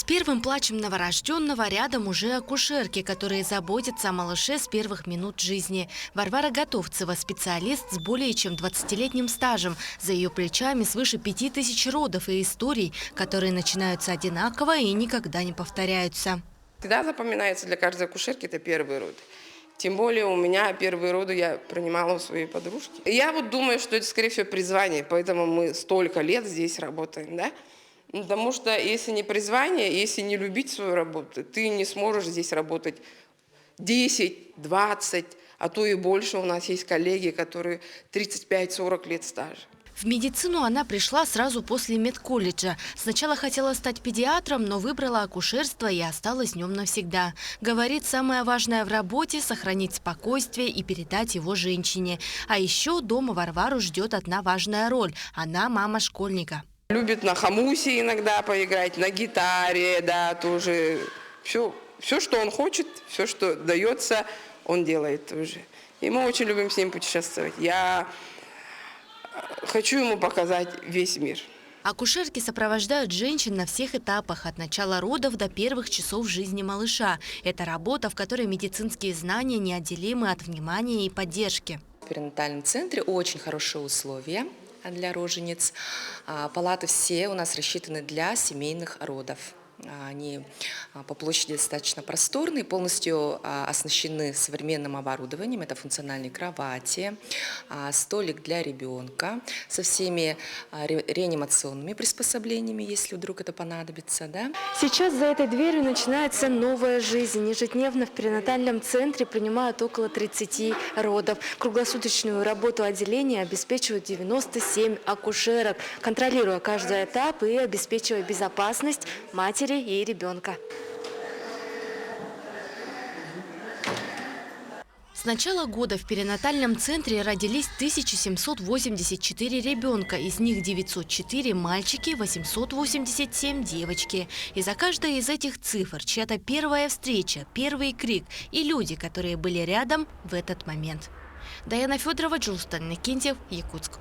С первым плачем новорожденного рядом уже акушерки, которые заботятся о малыше с первых минут жизни. Варвара Готовцева – специалист с более чем 20-летним стажем. За ее плечами свыше 5000 родов и историй, которые начинаются одинаково и никогда не повторяются. Всегда запоминается для каждой акушерки – это первый род. Тем более у меня первые роды я принимала у своей подружки. Я вот думаю, что это, скорее всего, призвание, поэтому мы столько лет здесь работаем, да? Потому что если не призвание, если не любить свою работу, ты не сможешь здесь работать 10, 20, а то и больше. У нас есть коллеги, которые 35-40 лет стажа. В медицину она пришла сразу после медколледжа. Сначала хотела стать педиатром, но выбрала акушерство и осталась в нем навсегда. Говорит, самое важное в работе – сохранить спокойствие и передать его женщине. А еще дома Варвару ждет одна важная роль – она мама школьника. Любит на хомусе иногда поиграть, на гитаре, да, тоже. Все, что он хочет, все, что дается, он делает тоже. И мы очень любим с ним путешествовать. Я хочу ему показать весь мир. Акушерки сопровождают женщин на всех этапах, от начала родов до первых часов жизни малыша. Это работа, в которой медицинские знания неотделимы от внимания и поддержки. В перинатальном центре очень хорошие условия для рожениц. Палаты все у нас рассчитаны для семейных родов. Они по площади достаточно просторные, полностью оснащены современным оборудованием. Это функциональные кровати, столик для ребенка со всеми реанимационными приспособлениями, если вдруг это понадобится. Да? Сейчас за этой дверью начинается новая жизнь. Ежедневно в перинатальном центре принимают около 30 родов. Круглосуточную работу отделения обеспечивают 97 акушерок, контролируя каждый этап и обеспечивая безопасность матери и ребенка. С начала года в перинатальном центре родились 1784 ребенка, из них 904 мальчики, 887 девочки. И за каждой из этих цифр чья-то первая встреча, первый крик и люди, которые были рядом в этот момент. Даяна Федорова, Джулстан Никентьев, Якутск.